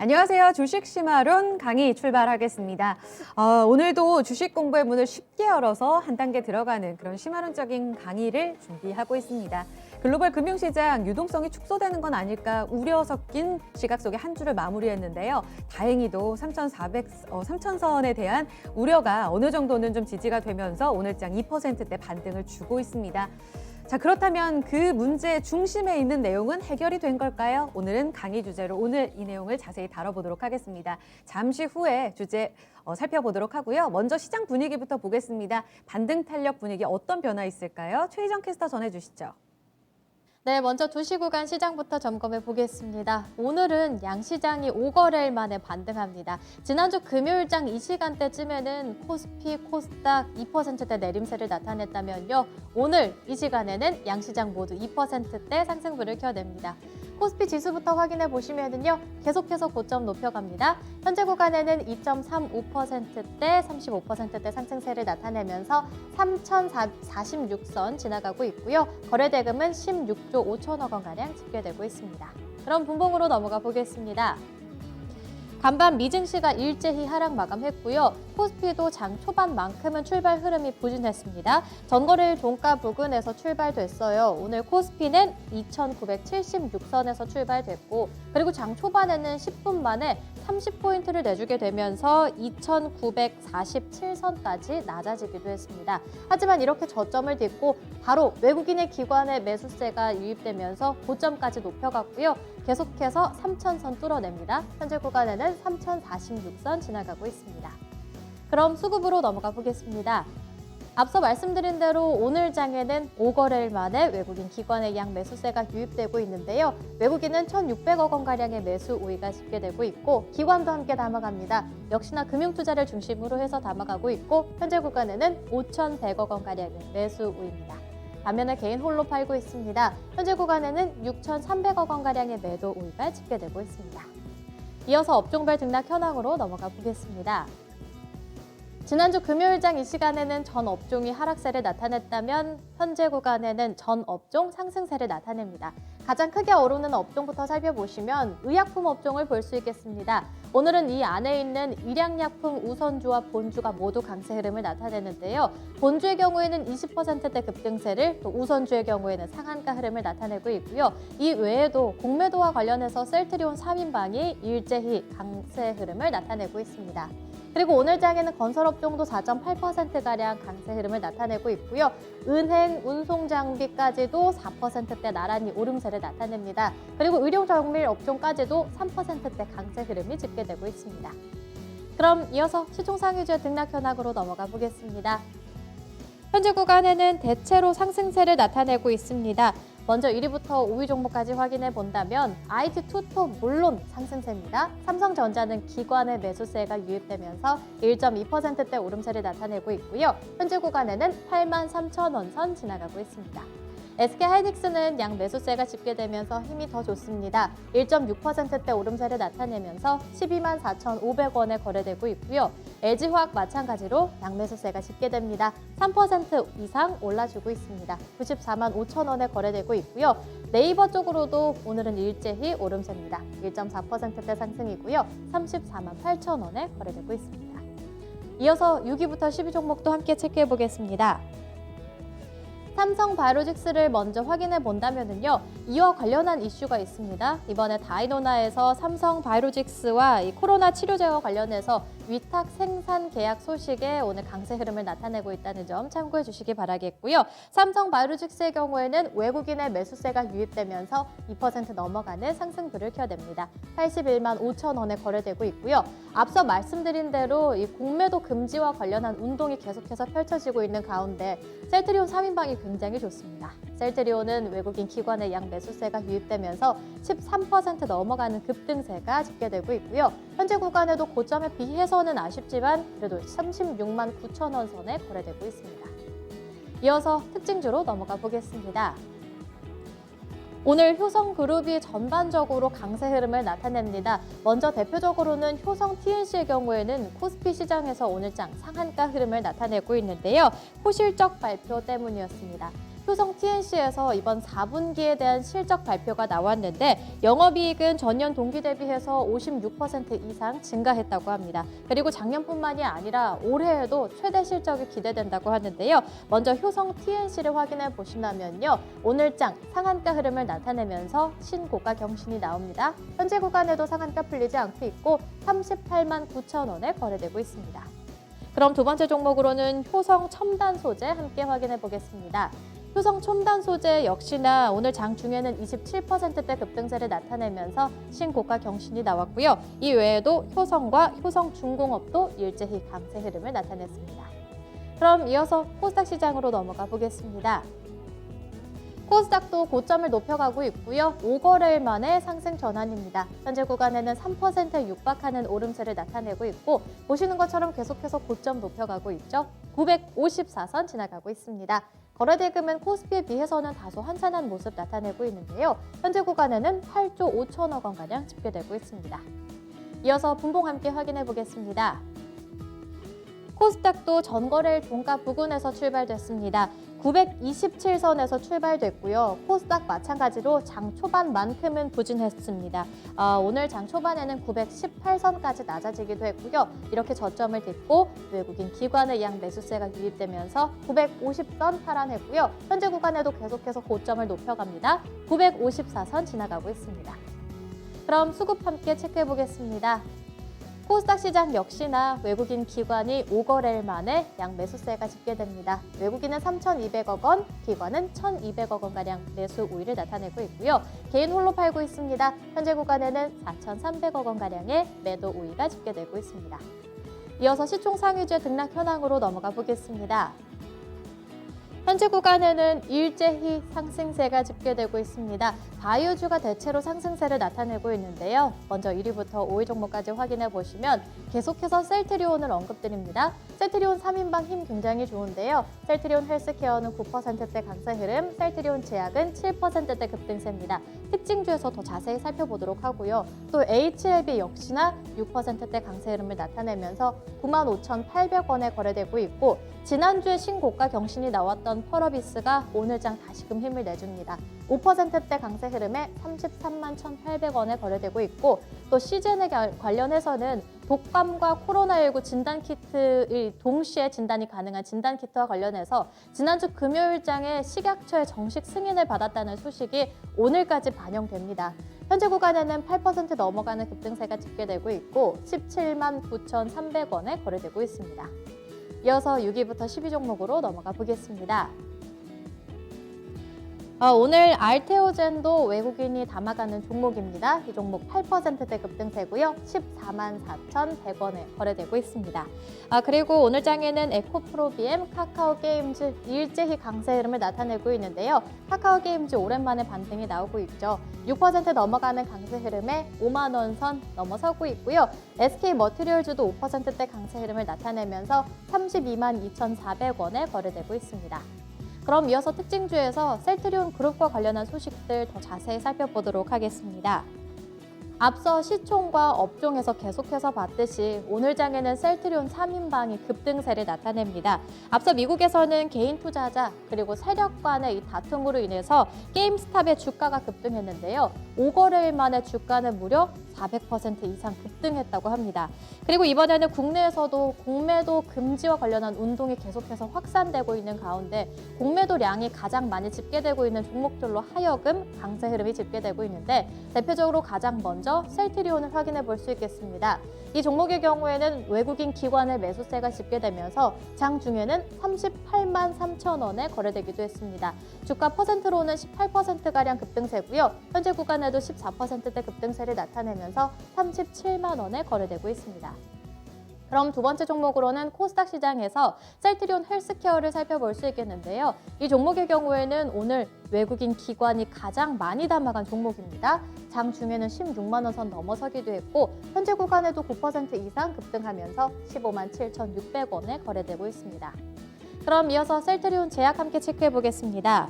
안녕하세요. 주식 심화론 강의 출발하겠습니다. 오늘도 주식 공부의 문을 쉽게 열어서 한 단계 들어가는 그런 심화론적인 강의를 준비하고 있습니다. 글로벌 금융시장 유동성이 축소되는 건 아닐까 우려 섞인 시각 속에 한 주를 마무리했는데요. 다행히도 3,000선에 대한 우려가 어느 정도는 좀 지지가 되면서 오늘장 2%대 반등을 주고 있습니다. 자, 그렇다면 그 문제의 중심에 있는 내용은 해결이 된 걸까요? 오늘은 강의 주제로 오늘 이 내용을 자세히 다뤄보도록 하겠습니다. 잠시 후에 주제 살펴보도록 하고요. 먼저 시장 분위기부터 보겠습니다. 반등 탄력 분위기 어떤 변화 있을까요? 최희정 캐스터 전해주시죠. 네, 먼저 2시 구간 시장부터 점검해 보겠습니다. 오늘은 양시장이 5거래일 만에 반등합니다. 지난주 금요일장 이 시간대쯤에는 코스피, 코스닥 2%대 내림세를 나타냈다면요. 오늘 이 시간에는 양시장 모두 2%대 상승분을 켜냅니다. 코스피 지수부터 확인해 보시면은요. 계속해서 고점 높여갑니다. 현재 구간에는 2.35%대 35%대 상승세를 나타내면서 3,046선 지나가고 있고요. 거래대금은 16조 5천억 원가량 집계되고 있습니다. 그럼 분봉으로 넘어가 보겠습니다. 간밤 미증시가 일제히 하락 마감했고요. 코스피도 장 초반만큼은 출발 흐름이 부진했습니다. 전거래일 종가 부근에서 출발됐어요. 오늘 코스피는 2,976선에서 출발됐고 그리고 장 초반에는 10분 만에 30포인트를 내주게 되면서 2,947선까지 낮아지기도 했습니다. 하지만 이렇게 저점을 딛고 바로 외국인의 기관의 매수세가 유입되면서 고점까지 높여갔고요. 계속해서 3,000선 뚫어냅니다. 현재 구간에는 3,046선 지나가고 있습니다. 그럼 수급으로 넘어가 보겠습니다. 앞서 말씀드린 대로 오늘 장에는 5거래일 만에 외국인 기관의 양 매수세가 유입되고 있는데요. 외국인은 1,600억 원가량의 매수 우위가 집계되고 있고 기관도 함께 담아갑니다. 역시나 금융투자를 중심으로 해서 담아가고 있고 현재 구간에는 5,100억 원가량의 매수 우위입니다. 반면에 개인 홀로 팔고 있습니다. 현재 구간에는 6,300억 원가량의 매도 우위가 집계되고 있습니다. 이어서 업종별 등락 현황으로 넘어가 보겠습니다. 지난주 금요일장 이 시간에는 전 업종이 하락세를 나타냈다면 현재 구간에는 전 업종 상승세를 나타냅니다. 가장 크게 오르는 업종부터 살펴보시면 의약품 업종을 볼 수 있겠습니다. 오늘은 이 안에 있는 일양약품 우선주와 본주가 모두 강세 흐름을 나타내는데요. 본주의 경우에는 20%대 급등세를, 또 우선주의 경우에는 상한가 흐름을 나타내고 있고요. 이 외에도 공매도와 관련해서 셀트리온 3인방이 일제히 강세 흐름을 나타내고 있습니다. 그리고 오늘 장에는 건설업종도 4.8%가량 강세 흐름을 나타내고 있고요. 은행, 운송장비까지도 4%대 나란히 오름세를 나타냅니다. 그리고 의료정밀 업종까지도 3%대 강세 흐름이 집계되고 있습니다. 그럼 이어서 시총상위주의 등락 현황으로 넘어가 보겠습니다. 현재 구간에는 대체로 상승세를 나타내고 있습니다. 먼저 1위부터 5위 종목까지 확인해 본다면 IT 투톱 물론 상승세입니다. 삼성전자는 기관의 매수세가 유입되면서 1.2%대 오름세를 나타내고 있고요. 현재 구간에는 83,000원 선 지나가고 있습니다. SK하이닉스는 양 매수세가 집계되면서 힘이 더 좋습니다. 1.6%대 오름세를 나타내면서 124,500원에 거래되고 있고요. LG화학 마찬가지로 양 매수세가 집계됩니다. 3% 이상 올라주고 있습니다. 94만 5천 원에 거래되고 있고요. 네이버 쪽으로도 오늘은 일제히 오름세입니다. 1.4%대 상승이고요. 34만 8천 원에 거래되고 있습니다. 이어서 6위부터 10위 종목도 함께 체크해 보겠습니다. 삼성바이오로직스를 먼저 확인해 본다면요. 이와 관련한 이슈가 있습니다. 이번에 다이노나에서 삼성바이오로직스와 이 코로나 치료제와 관련해서 위탁 생산 계약 소식에 오늘 강세 흐름을 나타내고 있다는 점 참고해 주시기 바라겠고요. 삼성바이오로직스의 경우에는 외국인의 매수세가 유입되면서 2% 넘어가는 상승불을 켜냅니다. 81만 5천 원에 거래되고 있고요. 앞서 말씀드린 대로 이 공매도 금지와 관련한 운동이 계속해서 펼쳐지고 있는 가운데 셀트리온 3인방이 굉장히 좋습니다. 셀트리온은 외국인 기관의 양 매수세가 유입되면서 13% 넘어가는 급등세가 집계되고 있고요. 현재 구간에도 고점에 비해서는 아쉽지만 그래도 36만 9천 원 선에 거래되고 있습니다. 이어서 특징주로 넘어가 보겠습니다. 오늘 효성그룹이 전반적으로 강세 흐름을 나타냅니다. 먼저 대표적으로는 효성 TNC의 경우에는 코스피 시장에서 오늘장 상한가 흐름을 나타내고 있는데요. 호실적 발표 때문이었습니다. 효성 TNC에서 이번 4분기에 대한 실적 발표가 나왔는데 영업이익은 전년 동기 대비해서 56% 이상 증가했다고 합니다. 그리고 작년뿐만이 아니라 올해에도 최대 실적이 기대된다고 하는데요. 먼저 효성 TNC를 확인해 보시면요. 오늘장 상한가 흐름을 나타내면서 신고가 경신이 나옵니다. 현재 구간에도 상한가 풀리지 않고 있고 38만 9천 원에 거래되고 있습니다. 그럼 두 번째 종목으로는 효성 첨단 소재 함께 확인해 보겠습니다. 효성 첨단 소재 역시나 오늘 장 중에는 27%대 급등세를 나타내면서 신고가 경신이 나왔고요. 이 외에도 효성과 효성중공업도 일제히 강세 흐름을 나타냈습니다. 그럼 이어서 코스닥 시장으로 넘어가 보겠습니다. 코스닥도 고점을 높여가고 있고요. 5거래일 만에 상승 전환입니다. 현재 구간에는 3%에 육박하는 오름세를 나타내고 있고 보시는 것처럼 계속해서 고점 높여가고 있죠. 954선 지나가고 있습니다. 거래대금은 코스피에 비해서는 다소 한산한 모습 나타내고 있는데요. 현재 구간에는 8조 5천억 원가량 집계되고 있습니다. 이어서 분봉 함께 확인해 보겠습니다. 코스닥도 전거래일 종가 부근에서 출발됐습니다. 927선에서 출발됐고요. 코스닥 마찬가지로 장 초반만큼은 부진했습니다. 오늘 장 초반에는 918선까지 낮아지기도 했고요. 이렇게 저점을 딛고 외국인 기관의 양 매수세가 유입되면서 950선 탈환했고요. 현재 구간에도 계속해서 고점을 높여갑니다. 954선 지나가고 있습니다. 그럼 수급 함께 체크해 보겠습니다. 코스닥 시장 역시나 외국인 기관이 5거래일 만에 양 매수세가 집계됩니다. 외국인은 3,200억 원, 기관은 1,200억 원가량 매수 우위를 나타내고 있고요. 개인 홀로 팔고 있습니다. 현재 구간에는 4,300억 원가량의 매도 우위가 집계되고 있습니다. 이어서 시총 상위주의 등락 현황으로 넘어가 보겠습니다. 현재 구간에는 일제히 상승세가 집계되고 있습니다. 바이오주가 대체로 상승세를 나타내고 있는데요. 먼저 1위부터 5위 종목까지 확인해 보시면 계속해서 셀트리온을 언급드립니다. 셀트리온 3인방 힘 굉장히 좋은데요. 셀트리온 헬스케어는 9%대 강세 흐름, 셀트리온 제약은 7%대 급등세입니다. 특징주에서 더 자세히 살펴보도록 하고요. 또 HLB 역시나 6%대 강세 흐름을 나타내면서 95,800원에 거래되고 있고 지난주에 신고가 경신이 나왔던 펄어비스가 오늘장 다시금 힘을 내줍니다. 5%대 강세 흐름에 33만 1,800원에 거래되고 있고 또 시즌에 관련해서는 독감과 코로나19 진단키트의 동시에 진단이 가능한 진단키트와 관련해서 지난주 금요일장에 식약처의 정식 승인을 받았다는 소식이 오늘까지 반영됩니다. 현재 구간에는 8% 넘어가는 급등세가 집계되고 있고 17만 9,300원에 거래되고 있습니다. 이어서 6위부터 10위 종목으로 넘어가 보겠습니다. 오늘 알테오젠도 외국인이 담아가는 종목입니다. 이 종목 8%대 급등세고요. 14만 4,100원에 거래되고 있습니다. 그리고 오늘 장에는 에코프로비엠, 카카오게임즈 일제히 강세 흐름을 나타내고 있는데요. 카카오게임즈 오랜만에 반등이 나오고 있죠. 6% 넘어가는 강세 흐름에 5만 원 선 넘어서고 있고요. SK머티리얼즈도 5%대 강세 흐름을 나타내면서 32만 2,400원에 거래되고 있습니다. 그럼 이어서 특징주에서 셀트리온 그룹과 관련한 소식들 더 자세히 살펴보도록 하겠습니다. 앞서 시총과 업종에서 계속해서 봤듯이 오늘 장에는 셀트리온 3인방이 급등세를 나타냅니다. 앞서 미국에서는 개인 투자자 그리고 세력 간의 이 다툼으로 인해서 게임스탑의 주가가 급등했는데요. 5거래일 만에 주가는 무려 400% 이상 급등했다고 합니다. 그리고 이번에는 국내에서도 공매도 금지와 관련한 운동이 계속해서 확산되고 있는 가운데 공매도량이 가장 많이 집계되고 있는 종목들로 하여금 강세 흐름이 집계되고 있는데 대표적으로 가장 먼저 셀트리온을 확인해 볼 수 있겠습니다. 이 종목의 경우에는 외국인 기관의 매수세가 집계되면서 장 중에는 38만 3천 원에 거래되기도 했습니다. 주가 퍼센트로는 18%가량 급등세고요. 현재 구간에도 14%대 급등세를 나타내면서 37만 원에 거래되고 있습니다. 그럼 두 번째 종목으로는 코스닥 시장에서 셀트리온 헬스케어를 살펴볼 수 있겠는데요. 이 종목의 경우에는 오늘 외국인 기관이 가장 많이 담아간 종목입니다. 장 중에는 16만 원 선 넘어서기도 했고 현재 구간에도 9% 이상 급등하면서 15만 7,600원에 거래되고 있습니다. 그럼 이어서 셀트리온 제약 함께 체크해 보겠습니다.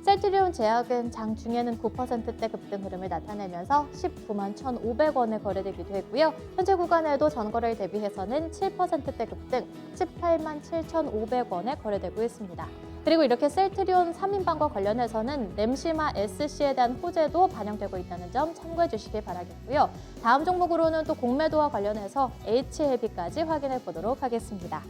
셀트리온 제약은 장 중에는 9%대 급등 흐름을 나타내면서 19만 1,500원에 거래되기도 했고요. 현재 구간에도 전거래일 대비해서는 7%대 급등 18만 7,500원에 거래되고 있습니다. 그리고 이렇게 셀트리온 3인방과 관련해서는 램시마 SC에 대한 호재도 반영되고 있다는 점 참고해 주시기 바라겠고요. 다음 종목으로는 또 공매도와 관련해서 H헬비까지 확인해 보도록 하겠습니다.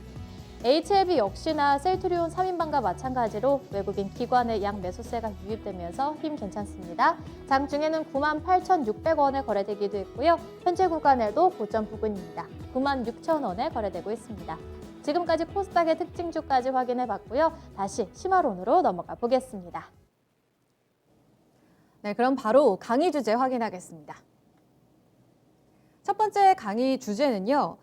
H헬비 역시나 셀트리온 3인방과 마찬가지로 외국인 기관의 양 매수세가 유입되면서 힘 괜찮습니다. 장중에는 98,600원에 거래되기도 했고요. 현재 구간에도 고점 부근입니다. 96,000원에 거래되고 있습니다. 지금까지 코스닥의 특징주까지 확인해 봤고요. 다시 심화론으로 넘어가 보겠습니다. 네, 그럼 바로 강의 주제 확인하겠습니다. 첫 번째 강의 주제는요.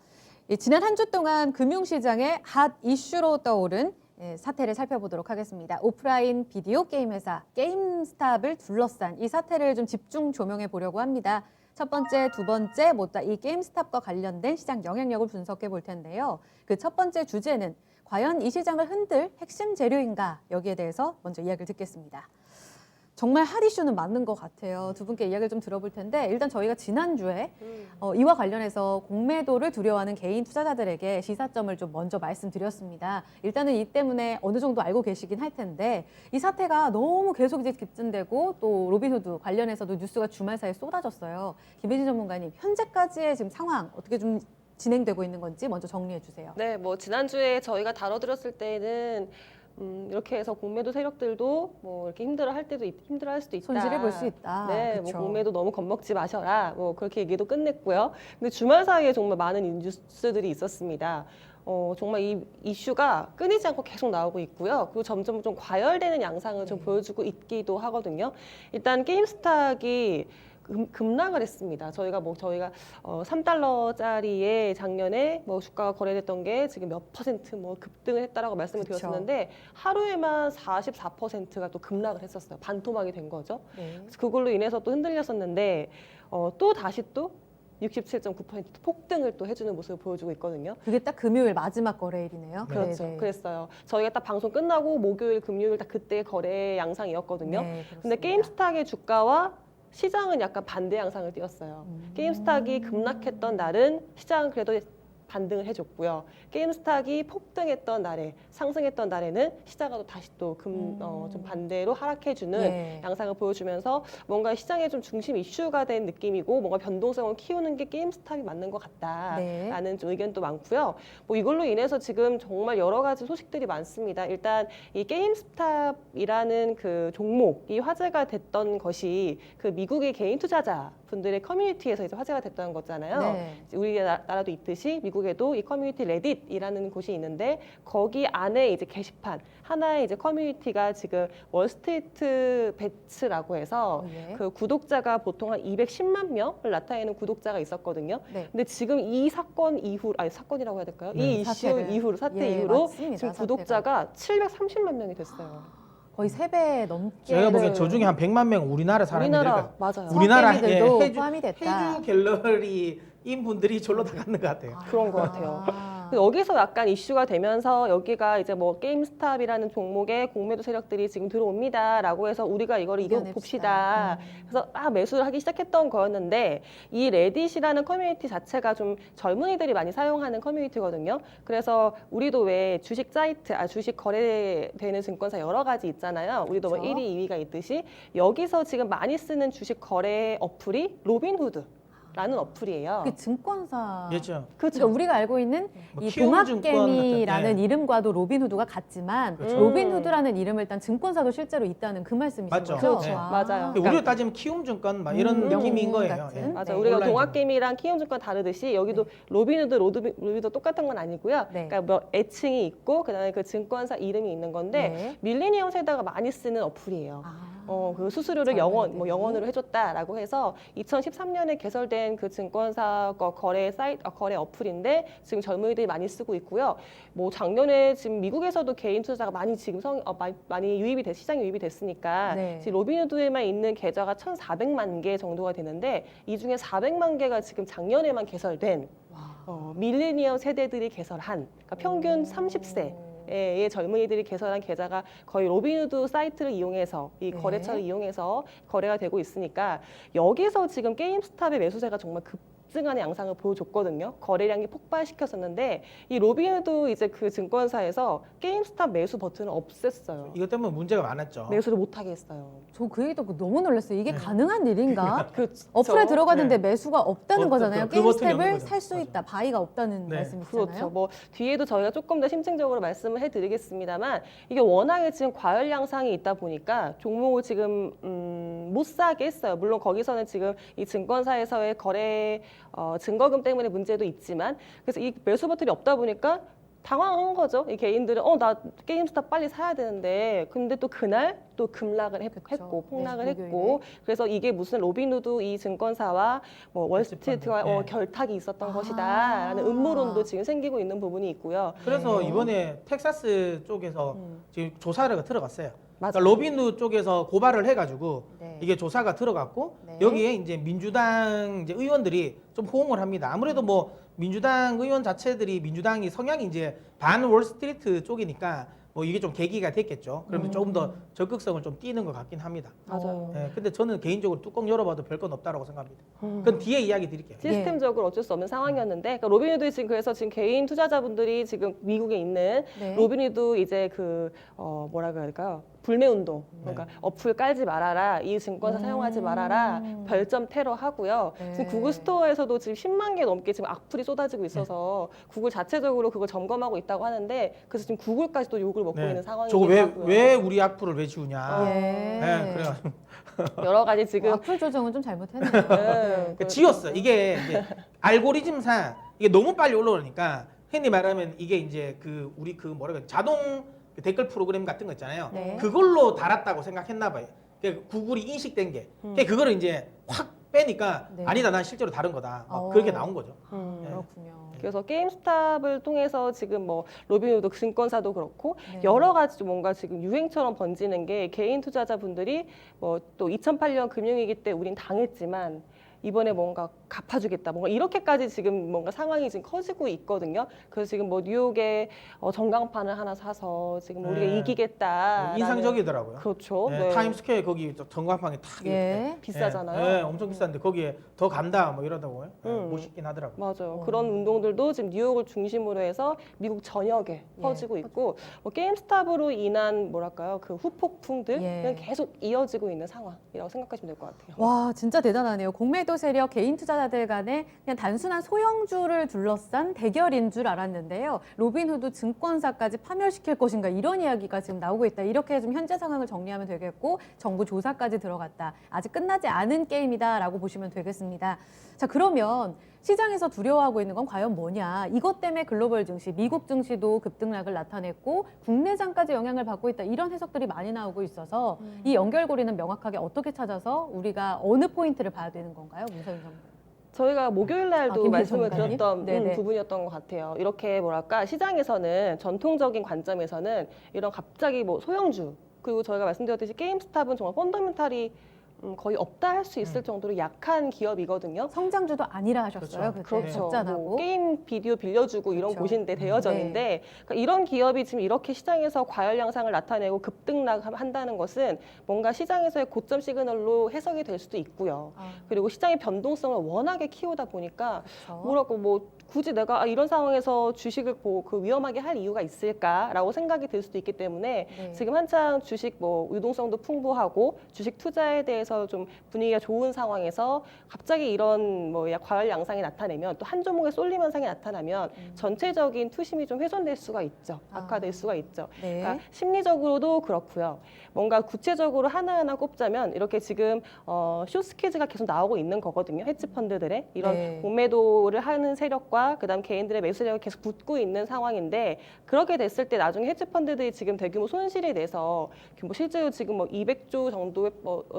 지난 한 주 동안 금융시장의 핫 이슈로 떠오른 사태를 살펴보도록 하겠습니다. 오프라인 비디오 게임 회사 게임스탑을 둘러싼 이 사태를 좀 집중 조명해 보려고 합니다. 첫 번째, 두 번째 모두 이 게임스탑과 관련된 시장 영향력을 분석해 볼 텐데요. 그 첫 번째 주제는 과연 이 시장을 흔들 핵심 재료인가? 여기에 대해서 먼저 이야기를 듣겠습니다. 정말 핫 이슈는 맞는 것 같아요. 두 분께 이야기를 좀 들어볼 텐데 일단 저희가 지난주에 이와 관련해서 공매도를 두려워하는 개인 투자자들에게 시사점을 좀 먼저 말씀드렸습니다. 일단은 이 때문에 어느 정도 알고 계시긴 할 텐데 이 사태가 너무 계속 이제 급진되고 또 로빈후드 관련해서도 뉴스가 주말 사이에 쏟아졌어요. 김혜진 전문가님, 현재까지의 지금 상황 어떻게 좀 진행되고 있는 건지 먼저 정리해 주세요. 네, 뭐 지난주에 저희가 다뤄드렸을 때는 이렇게 해서 공매도 세력들도 뭐 이렇게 힘들어할 수도 있다. 손실을 볼 수 있다. 네, 그쵸. 뭐 공매도 너무 겁먹지 마셔라. 뭐 그렇게 얘기도 끝냈고요. 근데 주말 사이에 정말 많은 뉴스들이 있었습니다. 정말 이 이슈가 끊이지 않고 계속 나오고 있고요. 그리고 점점 좀 과열되는 양상을 좀 보여주고 있기도 하거든요. 일단 게임스탁이 급락을 했습니다. 저희가 3달러짜리의 작년에 뭐 주가가 거래됐던 게 지금 몇 퍼센트 뭐 급등을 했다라고 말씀을 그쵸. 드렸었는데 하루에만 44%가 또 급락을 했었어요. 반토막이 된 거죠. 네. 그래서 그걸로 인해서 또 흔들렸었는데 또 다시 또 67.9% 폭등을 또 해주는 모습을 보여주고 있거든요. 그게 딱 금요일 마지막 거래일이네요. 그렇죠. 네네. 그랬어요. 저희가 딱 방송 끝나고 목요일, 금요일 딱 그때 거래 양상이었거든요. 네, 근데 그렇습니다. 게임스탁의 주가와 시장은 약간 반대 양상을 띄었어요. 게임스탁이 급락했던 날은 시장은 그래도 반등을 해줬고요. 게임스탁이 폭등했던 날에 상승했던 날에는 시장은 또 다시 또 좀 반대로 하락해주는 네. 양상을 보여주면서 뭔가 시장의 좀 중심 이슈가 된 느낌이고 뭔가 변동성을 키우는 게 게임스탁이 맞는 것 같다라는 네. 좀 의견도 많고요. 뭐 이걸로 인해서 지금 정말 여러 가지 소식들이 많습니다. 일단 이 게임스탑이라는 그 종목이 화제가 됐던 것이 그 미국의 개인 투자자 분들의 커뮤니티에서 이제 화제가 됐던 거잖아요. 네. 우리나라도 있듯이 미국에도 이 커뮤니티 레딧이라는 곳이 있는데 거기 안에 이제 게시판 하나의 이제 커뮤니티가 지금 월스트리트 배츠라고 해서 예. 그 구독자가 보통 한 210만 명을 나타내는 구독자가 있었거든요. 네. 근데 지금 이 사건 이후, 아니 사건이라고 해야 될까요? 이 이슈 사태를. 이후로 사태 예, 이후로 맞습니다, 지금 사태가. 구독자가 730만 명이 됐어요. 거의 3배 넘게. 제가 보기엔 네. 저 중에 한 100만 명 우리나라 사람들이 우리나라 맞아요. 우리나라 서게미들도 해주- 포함이 됐다. 해주 갤러리인 분들이 절로 다 갔는 것 같아요. 그런 것 같아요. 아. 여기서 약간 이슈가 되면서 여기가 이제 뭐 게임스탑이라는 종목에 공매도 세력들이 지금 들어옵니다라고 해서 우리가 이걸 이겨냅시다. 이겨봅시다. 그래서 매수를 하기 시작했던 거였는데 이 레딧이라는 커뮤니티 자체가 좀 젊은이들이 많이 사용하는 커뮤니티거든요. 그래서 우리도 왜 주식 사이트, 주식 거래되는 증권사 여러 가지 있잖아요. 우리도 뭐 그렇죠. 1위, 2위가 있듯이 여기서 지금 많이 쓰는 주식 거래 어플이 로빈후드. 라는 어플이에요. 그 증권사. 그렇죠. 그러니까 우리가 알고 있는 뭐 이 키움증권 동학개미라는 같은, 네. 이름과도 로빈후드가 같지만 그렇죠. 로빈후드라는 이름을 일단 증권사도 실제로 있다는 그 말씀이신 맞죠. 거죠? 네. 맞아요. 우리로 따지면 키움증권 막 이런 느낌인 영웅 거예요. 같은. 예. 맞아. 네. 우리가 온라인 동학개미랑 키움증권 다르듯이 여기도 로빈후드 똑같은 건 아니고요. 네. 그러니까 뭐 애칭이 있고 그다음에 그 증권사 이름이 있는 건데 네. 밀레니엄 세대가 많이 쓰는 어플이에요. 아. 그 수수료를 젊은이들이. 영원으로 해줬다라고 해서 2013년에 개설된 그 증권사 거래 사이트, 거래 어플인데 지금 젊은이들이 많이 쓰고 있고요. 뭐 작년에 지금 미국에서도 개인 투자자가 많이 지금 많이 시장에 유입이 됐으니까 네. 지금 로빈후드에만 있는 계좌가 1,400만 개 정도가 되는데 이 중에 400만 개가 지금 작년에만 개설된 밀레니엄 세대들이 개설한 그러니까 평균 30세. 의 젊은이들이 개설한 계좌가 거의 로빈후드 사이트를 이용해서 이 네. 거래처를 이용해서 거래가 되고 있으니까 여기서 지금 게임스탑의 매수세가 정말 급증하는 양상을 보여줬거든요. 거래량이 폭발시켰었는데 이 로빈후드 이제 그 증권사에서 게임스탑 매수 버튼을 없앴어요. 이것 때문에 문제가 많았죠. 매수를 못하게 했어요. 저 그 얘기 듣고 너무 놀랐어요. 이게 네. 가능한 일인가? 그렇죠. 어플에 들어갔는데 네. 매수가 없다는 없다, 거잖아요. 그 게임 버튼이 없는 스텝을 거죠. 살 수 맞아. 있다. 바이가 없다는 네. 말씀이시잖아요. 그렇죠. 뭐 뒤에도 저희가 조금 더 심층적으로 말씀을 해드리겠습니다만 이게 워낙에 지금 과열 양상이 있다 보니까 종목을 지금 못 사게 했어요. 물론 거기서는 지금 이 증권사에서의 거래 증거금 때문에 문제도 있지만 그래서 이 매수 버튼이 없다 보니까 당황한 거죠. 이 개인들은 나 게임스탑 빨리 사야 되는데 근데 또 그날 또 급락을 했고 그쵸. 폭락을 네, 했고 목요일에. 그래서 이게 무슨 로빈후드 이 증권사와 뭐 월스트리트와 네. 결탁이 있었던 아. 것이다라는 음모론도 지금 생기고 있는 부분이 있고요. 그래서 네. 이번에 텍사스 쪽에서 지금 조사가 들어갔어요. 맞아요. 그러니까 로빈후드 쪽에서 고발을 해가지고 네. 이게 조사가 들어갔고 네. 여기에 이제 민주당 이제 의원들이 좀 호응을 합니다. 아무래도 뭐 민주당 의원 자체들이 민주당이 성향이 이제 반 월스트리트 쪽이니까 뭐 이게 좀 계기가 됐겠죠. 그러면 조금 더 적극성을 좀 띠는 것 같긴 합니다. 맞아요. 예, 근데 저는 개인적으로 뚜껑 열어봐도 별건 없다라고 생각합니다. 그건 뒤에 이야기 드릴게요. 시스템적으로 어쩔 수 없는 상황이었는데 그러니까 로빈후드 지금 그래서 지금 개인 투자자분들이 지금 미국에 있는 네. 로빈후드 이제 그 뭐라 그래야 될까요? 불매 운동. 그러니까 어플 깔지 말아라. 이 증권사 사용하지 말아라. 별점 테러 하고요. 네. 지금 구글 스토어에서도 지금 10만 개 넘게 지금 악플이 쏟아지고 있어서 구글 자체적으로 그걸 점검하고 있다고 하는데 그래서 지금 구글까지도 욕을 먹고 있는 상황이기도 저거 하고요. 왜 우리 악플을 왜 지우냐. 예. 네, 그래가지고 여러 가지 지금 악플 조정은 좀 잘못했네요. 네, 그 지웠어. 이게 이제 알고리즘상 이게 너무 빨리 올라오니까 흔히 말하면 이게 이제 그 우리 그 뭐라 그래 자동 그 댓글 프로그램 같은 거 있잖아요. 네. 그걸로 달았다고 생각했나 봐요. 그 구글이 인식된 게. 그거를 이제 확 빼니까 네. 아니다, 난 실제로 다른 거다. 막 어. 그렇게 나온 거죠. 음. 네. 그렇군요. 그래서 게임스탑을 통해서 지금 뭐 로빈후드 증권사도 그렇고 네. 여러 가지 뭔가 지금 유행처럼 번지는 게 개인 투자자분들이 뭐 또 2008년 금융위기 때 우린 당했지만 이번에 뭔가 갚아주겠다. 뭔가 이렇게까지 지금 뭔가 상황이 지금 커지고 있거든요. 그래서 지금 뭐 뉴욕에 전광판을 하나 사서 지금 우리가 네. 이기겠다. 인상적이더라고요. 그렇죠. 네, 네. 타임스퀘어 거기 전광판이 탁 이렇게. 예. 비싸잖아요. 네, 엄청 비싼데 거기에 더 간다 뭐 이러다고 음. 멋있긴 하더라고요. 맞아요. 그런 운동들도 지금 뉴욕을 중심으로 해서 미국 전역에 퍼지고 있고 뭐 게임스탑으로 인한 뭐랄까요 그 후폭풍들은 예. 계속 이어지고 있는 상황이라고 생각하시면 될 것 같아요. 와, 진짜 대단하네요. 공매도 세력, 개인 투자자들 간에 그냥 단순한 소형주를 둘러싼 대결인 줄 알았는데요. 로빈후드 증권사까지 파멸시킬 것인가 이런 이야기가 지금 나오고 있다. 이렇게 좀 현재 상황을 정리하면 되겠고 정부 조사까지 들어갔다. 아직 끝나지 않은 게임이다라고 보시면 되겠습니다. 자, 그러면 시장에서 두려워하고 있는 건 과연 뭐냐? 이것 때문에 글로벌 증시, 미국 증시도 급등락을 나타냈고 국내장까지 영향을 받고 있다. 이런 해석들이 많이 나오고 있어서 이 연결고리는 명확하게 어떻게 찾아서 우리가 어느 포인트를 봐야 되는 건가요? 문서윤 전문가. 저희가 목요일 날도 김 말씀을 전문가님? 드렸던 네네. 부분이었던 것 같아요. 이렇게 뭐랄까 시장에서는 전통적인 관점에서는 이런 갑자기 뭐 소형주 그리고 저희가 말씀드렸듯이 게임스탑은 정말 펀더멘탈이 거의 없다 할 수 있을 정도로 약한 기업이거든요. 성장주도 아니라 하셨어요. 그때 그렇죠. 적자나고. 뭐 게임 비디오 빌려주고 이런 그렇죠. 곳인데 대여점인데 그러니까 이런 기업이 지금 이렇게 시장에서 과열 양상을 나타내고 급등락한다는 것은 뭔가 시장에서의 고점 시그널로 해석이 될 수도 있고요. 아, 그리고 시장의 변동성을 워낙에 키우다 보니까 그렇죠. 뭐라고 뭐 굳이 내가 이런 상황에서 주식을 그 위험하게 할 이유가 있을까라고 생각이 들 수도 있기 때문에 네. 지금 한창 주식 뭐 유동성도 풍부하고 주식 투자에 대해서 좀 분위기가 좋은 상황에서 갑자기 이런 뭐 과열 양상이 나타내면 또 한 종목에 쏠림 현상이 나타나면 전체적인 투심이 좀 훼손될 수가 있죠. 악화될 수가 있죠. 네. 그러니까 심리적으로도 그렇고요. 뭔가 구체적으로 하나하나 꼽자면 이렇게 지금 숏스퀴즈가 계속 나오고 있는 거거든요. 헤지펀드들의 이런 네. 공매도를 하는 세력과 그다음 개인들의 매수 세력이 계속 붙고 있는 상황인데 그렇게 됐을 때 나중에 헤지펀드들이 지금 대규모 손실이 돼서 뭐 실제로 지금 뭐 200조 정도의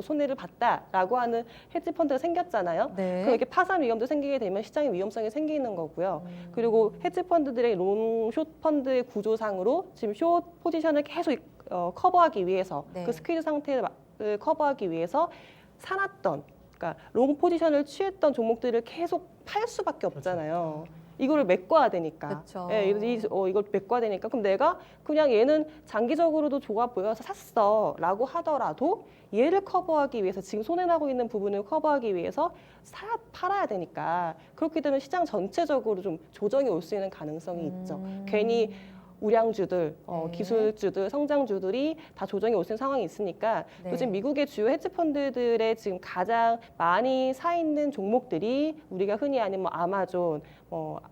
손해를 봤다라고 하는 헤지펀드가 생겼잖아요. 네. 그럼 이렇게 파산 위험도 생기게 되면 시장의 위험성이 생기는 거고요. 그리고 헤지펀드들의 롱숏 펀드의 구조상으로 지금 숏 포지션을 계속 커버하기 위해서 네. 그 스퀴즈 상태를 커버하기 위해서 사놨던 그러니까 롱 포지션을 취했던 종목들을 계속 팔 수밖에 없잖아요. 이거를 메꿔야 되니까. 그쵸. 예, 이걸 메꿔야 되니까. 그럼 내가 그냥 얘는 장기적으로도 좋아 보여서 샀어라고 하더라도 얘를 커버하기 위해서 지금 손해나고 있는 부분을 커버하기 위해서 팔아야 되니까 그렇게 되면 시장 전체적으로 좀 조정이 올 수 있는 가능성이 있죠. 괜히 우량주들, 네. 기술주들, 성장주들이 다 조정이 올 수 있는 상황이 있으니까 네. 요즘 미국의 주요 헤지펀드들의 지금 가장 많이 사 있는 종목들이 우리가 흔히 아는 뭐 아마존,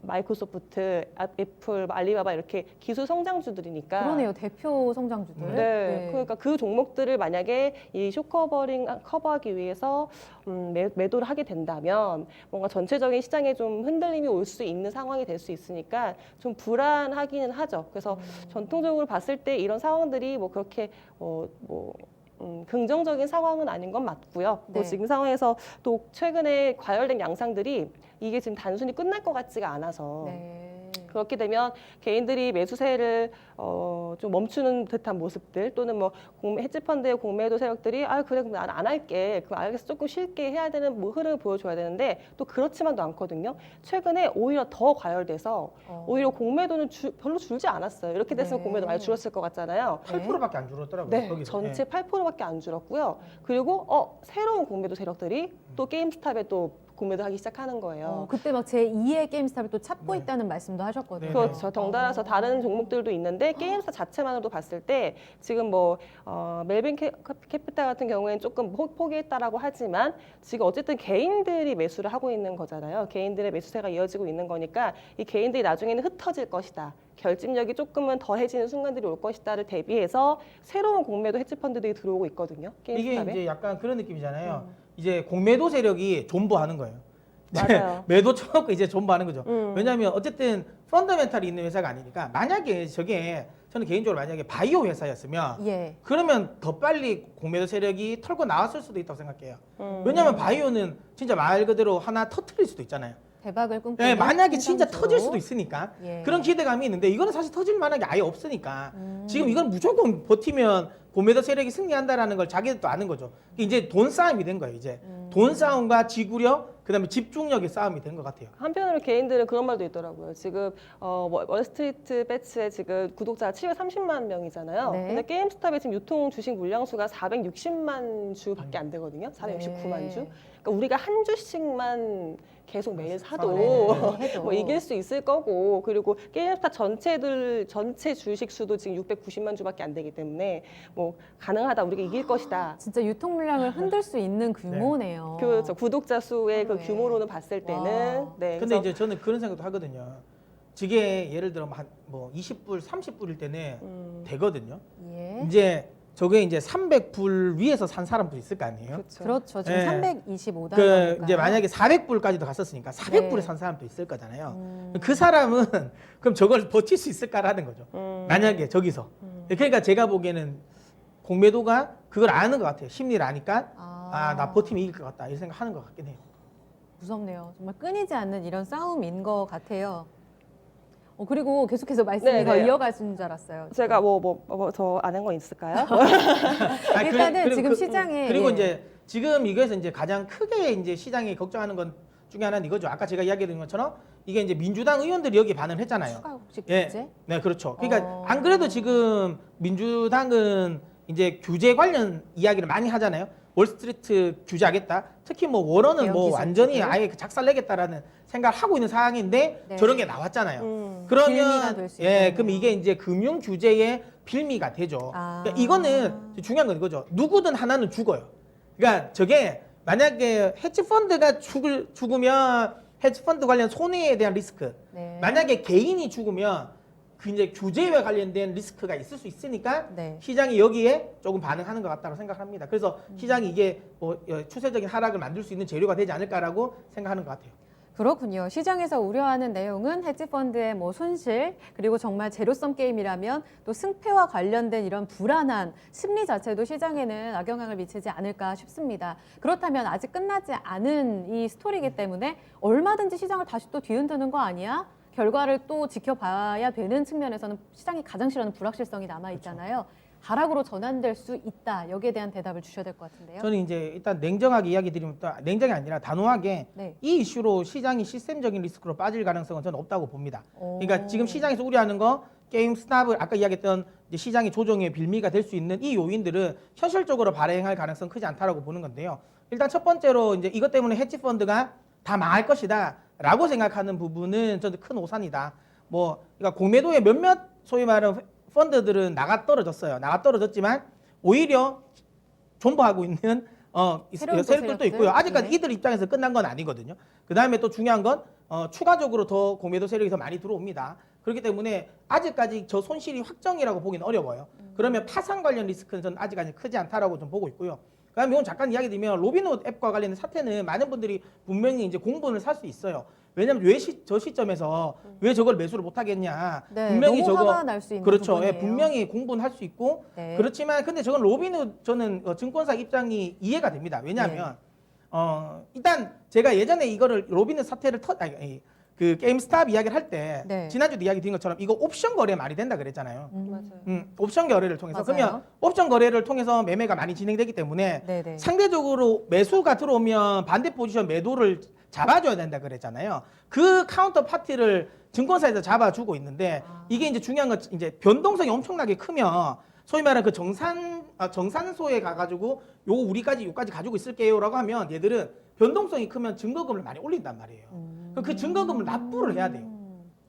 마이크로소프트, 애플, 알리바바 이렇게 기술 성장주들이니까. 그러네요. 대표 성장주들. 네, 그러니까 그 종목들을 만약에 이 숏커버링 커버하기 위해서 매도를 하게 된다면 뭔가 전체적인 시장에 좀 흔들림이 올 수 있는 상황이 될 수 있으니까 좀 불안하기는 하죠. 그래서 전통적으로 봤을 때 이런 상황들이 뭐 그렇게 긍정적인 상황은 아닌 건 맞고요. 네. 또 지금 상황에서 또 최근에 과열된 양상들이 이게 지금 단순히 끝날 것 같지가 않아서 네. 그렇게 되면 개인들이 매수세를 좀 멈추는 듯한 모습들 또는 뭐 헤지펀드의 공매도 세력들이 그래 그럼 난 안 할게 그럼 알겠어 조금 쉽게 해야 되는 뭐 흐름을 보여줘야 되는데 또 그렇지만도 않거든요. 최근에 오히려 더 과열돼서 오히려 공매도는 별로 줄지 않았어요. 이렇게 됐으면 네. 공매도 많이 줄었을 것 같잖아요. 8%밖에 안 줄었더라고요. 네, 거기서. 전체 8%밖에 안 줄었고요. 그리고 새로운 공매도 세력들이 또 게임스탑에 또 공매도 하기 시작하는 거예요. 그때 막 제2의 게임스탑을 또 찾고 네. 있다는 말씀도 하셨거든요. 네. 그렇죠. 덩달아서 다른 종목들도 있는데 게임사 자체만으로도 봤을 때 지금 멜빈 캐피탈 같은 경우에는 조금 포기했다라고 하지만 지금 어쨌든 개인들이 매수를 하고 있는 거잖아요. 개인들의 매수세가 이어지고 있는 거니까 이 개인들이 나중에는 흩어질 것이다. 결집력이 조금은 더해지는 순간들이 올 것이다를 대비해서 새로운 공매도 헤지펀드들이 들어오고 있거든요. 이게 게임스탑에. 이제 약간 그런 느낌이잖아요. 이제 공매도 세력이 존버하는 거예요. 맞아요. 매도 쳐놓고 이제 존버하는 거죠. 음. 왜냐하면 어쨌든 펀더멘탈이 있는 회사가 아니니까 만약에 저게 저는 개인적으로 만약에 바이오 회사였으면 예. 그러면 더 빨리 공매도 세력이 털고 나왔을 수도 있다고 생각해요. 음. 왜냐하면 바이오는 진짜 말 그대로 하나 터트릴 수도 있잖아요. 대박을 꿈꾸는 네, 만약에 진짜 성장주로. 터질 수도 있으니까 예. 그런 기대감이 있는데 이거는 사실 터질 만한 게 아예 없으니까 지금 이건 무조건 버티면 공매도 세력이 승리한다라는 걸 자기들도 아는 거죠. 이제 돈 싸움이 된 거예요. 이제 돈 싸움과 지구력 그다음에 집중력의 싸움이 된 것 같아요. 한편으로 개인들은 그런 말도 있더라고요. 지금 월스트리트 배츠에 지금 구독자가 730만 명이잖아요. 네. 근데 게임스탑의 지금 유통 주식 물량수가 460만 주밖에 안 되거든요. 469만 네. 주. 그러니까 우리가 한 주씩만 계속 매일 사도 네, 해도. 뭐 이길 수 있을 거고 그리고 게임스탑 전체 주식 수도 지금 690만 주밖에 안 되기 때문에 뭐 가능하다 우리가 이길 것이다. 진짜 유통 물량을 흔들 수 있는 규모네요. 그렇죠. 구독자 수의 그 하루에. 규모로는 봤을 때는 와. 네. 근데 그래서 이제 저는 그런 생각도 하거든요. 저게 예를 들어 뭐 20불, 30불일 때는 되거든요. 예. 이제 저게 이제 300불 위에서 산 사람도 있을 거 아니에요? 그렇죠. 그렇죠. 지금 네. 325달러. 이제 만약에 400불까지도 갔었으니까 400불에 네. 산 사람도 있을 거잖아요. 그 사람은 그럼 저걸 버틸 수 있을까라는 거죠. 만약에 저기서. 그러니까 제가 보기에는 공매도가 그걸 아는 것 같아요. 심리를 아니까 나 버티면 이길 것 같다 이런 생각하는 것 같긴 해요. 무섭네요. 정말 끊이지 않는 이런 싸움인 것 같아요. 그리고 계속해서 말씀이 네, 더 네. 이어가신 줄 알았어요. 제가 더 아는 거 있을까요? 일단은 지금 시장에 그리고 예. 이제 지금 이거에서 이제 가장 크게 이제 시장이 걱정하는 건 중에 하나는 이거죠. 아까 제가 이야기드린 것처럼 이게 이제 민주당 의원들이 여기 반응을 했잖아요. 추가 혹시 예. 규제? 네, 그렇죠. 그러니까 어. 안 그래도 지금 민주당은 이제 규제 관련 이야기를 많이 하잖아요. 월스트리트 규제하겠다. 특히 뭐 워런은 대형 뭐 기술주들. 완전히 아예 작살내겠다라는 생각을 하고 있는 상황인데 네. 저런 게 나왔잖아요. 빌미가 그러면 될수 예, 있겠네요. 그럼 이게 이제 금융 규제의 빌미가 되죠. 아. 그러니까 이거는 중요한 건 이거죠. 누구든 하나는 죽어요. 그러니까 저게 만약에 헤지펀드가 죽으면 헤지펀드 관련 손해에 대한 리스크. 네. 만약에 개인이 죽으면 그 이제 규제와 관련된 리스크가 있을 수 있으니까 네. 시장이 여기에 조금 반응하는 것 같다고 생각합니다. 그래서 시장이 이게 뭐 추세적인 하락을 만들 수 있는 재료가 되지 않을까라고 생각하는 것 같아요. 그렇군요. 시장에서 우려하는 내용은 헤지펀드의 뭐 손실 그리고 정말 제로섬 게임이라면 또 승패와 관련된 이런 불안한 심리 자체도 시장에는 악영향을 미치지 않을까 싶습니다. 그렇다면 아직 끝나지 않은 이 스토리이기 때문에 얼마든지 시장을 다시 또 뒤흔드는 거 아니야? 결과를 또 지켜봐야 되는 측면에서는 시장이 가장 싫어하는 불확실성이 남아 있잖아요. 하락으로 전환될 수 있다. 여기에 대한 대답을 주셔야 될 것 같은데요. 저는 이제 일단 냉정하게 이야기 드리면 또 냉정이 아니라 단호하게 네. 이 이슈로 시장이 시스템적인 리스크로 빠질 가능성은 저는 없다고 봅니다. 오. 그러니까 지금 시장에서 우려하는 거 게임 스탑을 아까 이야기했던 이제 시장의 조정의 빌미가 될 수 있는 이 요인들은 현실적으로 발행할 가능성 크지 않다라고 보는 건데요. 일단 첫 번째로 이제 이것 때문에 헤지 펀드가 다 망할 것이다라고 생각하는 부분은 저는 큰 오산이다. 뭐 그러니까 공매도의 몇몇 소위 말하는 펀드들은 나가 떨어졌어요. 나가 떨어졌지만 오히려 존버하고 있는 새로운 세력들도 세력들. 있고요. 아직까지 네. 이들 입장에서 끝난 건 아니거든요. 그 다음에 또 중요한 건 추가적으로 더 공매도 세력이 더 많이 들어옵니다. 그렇기 때문에 아직까지 저 손실이 확정이라고 보기는 어려워요. 그러면 파산 관련 리스크는 저는 아직까지 크지 않다라고 좀 보고 있고요. 그다음에 오늘 잠깐 이야기 드리면 로빈훗 앱과 관련된 사태는 많은 분들이 분명히 이제 공분을 살 수 있어요. 왜냐하면 왜 저 시점에서 왜 저걸 매수를 못 하겠냐. 네, 분명히 너무 저거 화가 날 수 있는 그렇죠. 예, 부분이에요. 분명히 공분할 수 있고 네. 그렇지만 근데 저건 로빈훗 저는 증권사 입장이 이해가 됩니다. 왜냐하면 일단 제가 예전에 이거를 로빈훗 사태를 그 게임스탑 이야기를 할 때 네. 지난주도 이야기 드린 것처럼 이거 옵션 거래 말이 된다 그랬잖아요. 맞아요. 옵션 거래를 통해서 맞아요. 그러면 옵션 거래를 통해서 매매가 많이 진행되기 때문에 네네. 상대적으로 매수가 들어오면 반대 포지션 매도를 잡아줘야 된다 그랬잖아요. 그 카운터 파티를 증권사에서 잡아주고 있는데 이게 이제 중요한 건 이제 변동성이 엄청나게 크면 소위 말하는 그 정산소에 가가지고 요거 우리까지 요까지 가지고 있을게요라고 하면 얘들은 변동성이 크면 증거금을 많이 올린단 말이에요. 그 증거금을 납부를 해야 돼요.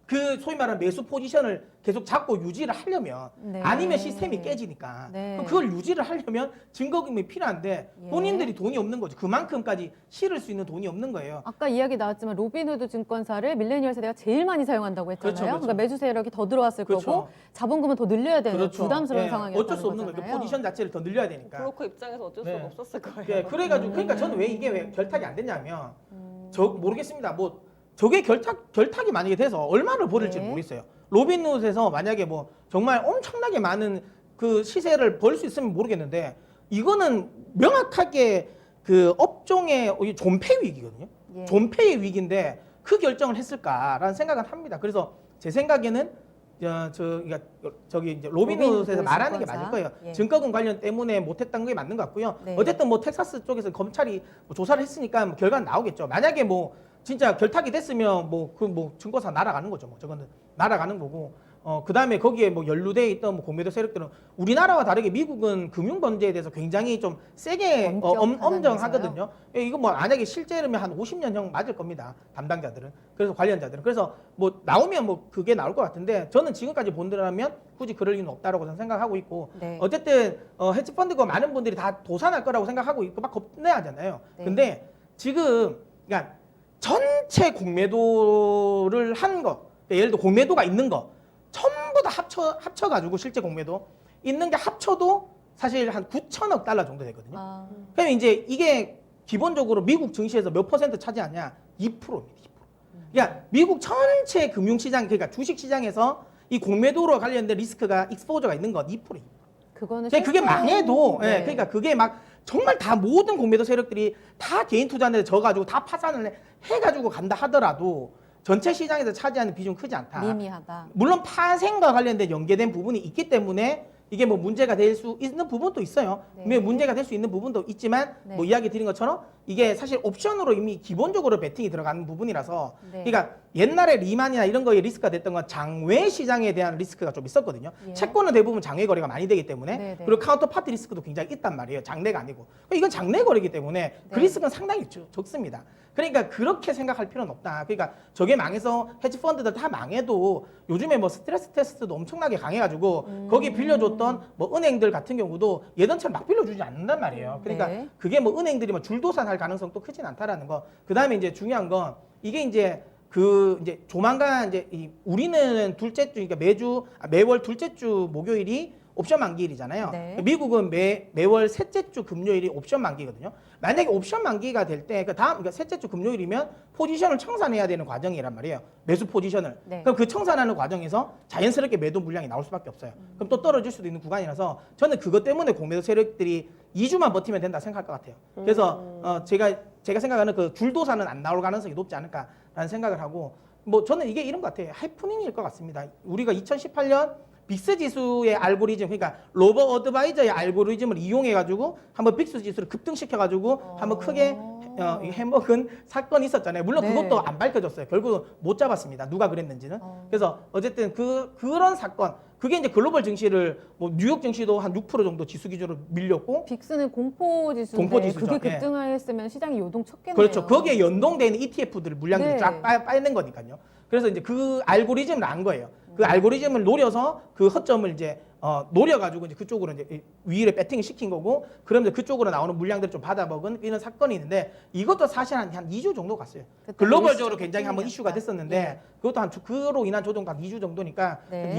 그 소위 말하는 매수 포지션을 계속 잡고 유지를 하려면 네. 아니면 시스템이 깨지니까 네. 그럼 그걸 유지를 하려면 증거금이 필요한데 예. 본인들이 돈이 없는 거죠. 그만큼까지 실을 수 있는 돈이 없는 거예요. 아까 이야기 나왔지만 로빈후드 증권사를 밀레니얼 세대가 제일 많이 사용한다고 했잖아요. 그렇죠, 그렇죠. 그러니까 매수 세력이 더 들어왔을 그렇죠. 거고 자본금은 더 늘려야 되는 부담스러운 예, 상황이었다는 어쩔 수 없는 거예요. 그 거잖아요. 포지션 자체를 더 늘려야 되니까. 브로커 입장에서 어쩔 네. 수가 없었을 거예요. 예, 그래가지고 그러니까 저는 왜 이게 왜 결탁이 안 됐냐면 저 모르겠습니다. 뭐 저게 결탁이 만약에 돼서 얼마를 벌을지 네. 모르겠어요. 로빈훗에서 만약에 뭐 정말 엄청나게 많은 그 시세를 벌 수 있으면 모르겠는데 이거는 명확하게 그 업종의 존폐 위기거든요. 예. 존폐의 위기인데 그 결정을 했을까라는 생각은 합니다. 그래서 제 생각에는 그러니까 저기 이제 로빈훗에서 로빈훗 말하는 게 증권사. 맞을 거예요. 예. 증거금 관련 때문에 못했던 게 맞는 것 같고요. 네. 어쨌든 뭐 텍사스 쪽에서 검찰이 뭐 조사를 했으니까 뭐 결과는 나오겠죠. 만약에 뭐 진짜 결탁이 됐으면 뭐 증권사 날아가는 거죠. 뭐 저거는 날아가는 거고. 그다음에 거기에 뭐 연루돼 있던 뭐 공매도 세력들은 우리나라와 다르게 미국은 금융 범죄에 대해서 굉장히 좀 세게 엄정하거든요. 예, 이거 뭐 만약에 실제로면 한 50년형 맞을 겁니다. 담당자들은. 그래서 관련자들은. 그래서 뭐 나오면 뭐 그게 나올 것 같은데 저는 지금까지 본드라면 굳이 그럴 이유는 없다라고 저는 생각하고 있고 네. 어쨌든 헤지펀드가 많은 분들이 다 도산할 거라고 생각하고 있고 막 겁내하잖아요. 네. 근데 지금 그러니까 전체 공매도를 한 거, 그러니까 예를 들어 공매도가 있는 거 전부 다 합쳐가지고 실제 공매도 있는 게 합쳐도 사실 한 9천억 달러 정도 되거든요. 아, 그럼 이제 이게 기본적으로 미국 증시에서 몇 퍼센트 차지하냐? 2%입니다. 2%. 그러니까 미국 전체 금융시장, 그러니까 주식시장에서 이 공매도로 관련된 리스크가 익스포저가 있는 건 2%입니다. 그거는 그게 실제로- 망해도 네. 예, 그러니까 그게 막 정말 다 모든 공매도 세력들이 다 개인 투자한데 져가지고 다 파산을 해가지고 간다 하더라도 전체 시장에서 차지하는 비중 크지 않다. 미미하다. 물론 파생과 관련된 연계된 부분이 있기 때문에 이게 뭐 문제가 될 수 있는 부분도 있어요. 네. 문제가 될 수 있는 부분도 있지만 네. 뭐 이야기 드린 것처럼 이게 사실 옵션으로 이미 기본적으로 베팅이 들어가는 부분이라서 네. 그러니까 옛날에 리만이나 이런 거에 리스크가 됐던 건 장외 시장에 대한 리스크가 좀 있었거든요. 예. 채권은 대부분 장외 거래가 많이 되기 때문에 네, 네. 그리고 카운터 파티 리스크도 굉장히 있단 말이에요. 장내가 아니고. 그러니까 이건 장내 거래이기 때문에 그 네. 리스크는 상당히 적습니다. 그러니까 그렇게 생각할 필요는 없다. 그러니까 저게 망해서 헤지 펀드들 다 망해도 요즘에 뭐 스트레스 테스트도 엄청나게 강해가지고 거기 빌려줬던 뭐 은행들 같은 경우도 예전처럼 막 빌려주지 않는단 말이에요. 그러니까 네. 그게 뭐 은행들이 뭐 줄도산할 가능성도 크진 않다라는 거. 그 다음에 이제 중요한 건 이게 이제 이제 조만간 이제 우리는 둘째 주, 그러니까 매월 둘째 주 목요일이 옵션 만기일이잖아요. 네. 미국은 매월 셋째 주 금요일이 옵션 만기거든요. 만약에 옵션 만기가 될 때 그러니까 셋째 주 금요일이면 포지션을 청산해야 되는 과정이란 말이에요. 매수 포지션을. 네. 그럼 그 청산하는 과정에서 자연스럽게 매도 물량이 나올 수밖에 없어요. 그럼 또 떨어질 수도 있는 구간이라서 저는 그것 때문에 공매도 세력들이 2주만 버티면 된다 생각할 것 같아요. 그래서 제가 생각하는 그 줄도사는 안 나올 가능성이 높지 않을까라는 생각을 하고 뭐 저는 이게 이런 것 같아요. 해프닝일 것 같습니다. 우리가 2018년 빅스 지수의 알고리즘, 그러니까 로버 어드바이저의 알고리즘을 이용해 가지고 한번 빅스 지수를 급등시켜 가지고 한번 크게 해먹은 사건이 있었잖아요. 물론 네. 그것도 안 밝혀졌어요. 결국은 못 잡았습니다. 누가 그랬는지는. 그래서 어쨌든 그런 사건, 그게 이제 글로벌 증시를 뭐 뉴욕 증시도 한 6% 정도 지수 기준으로 밀렸고, 빅스는 공포 지수인데 공포 지수죠. 그게 예. 급등했으면 시장이 요동쳤겠네요. 그렇죠. 거기에 연동되는 ETF들을 물량들이 네. 쫙 빠는 거니까요. 그래서 이제 그 알고리즘을 안 거예요. 그 알고리즘을 노려서 그 허점을 이제 노려가지고 이제 그쪽으로 이제 위를 배팅을 시킨 거고, 그러면서 그쪽으로 나오는 물량들을 좀 받아먹은 이런 사건이 있는데, 이것도 사실 한 2주 정도 갔어요. 그때 글로벌적으로 일시적 굉장히 한번 이슈가 됐었는데, 예. 그것도 그로 인한 조정도 한 2주 정도니까 네.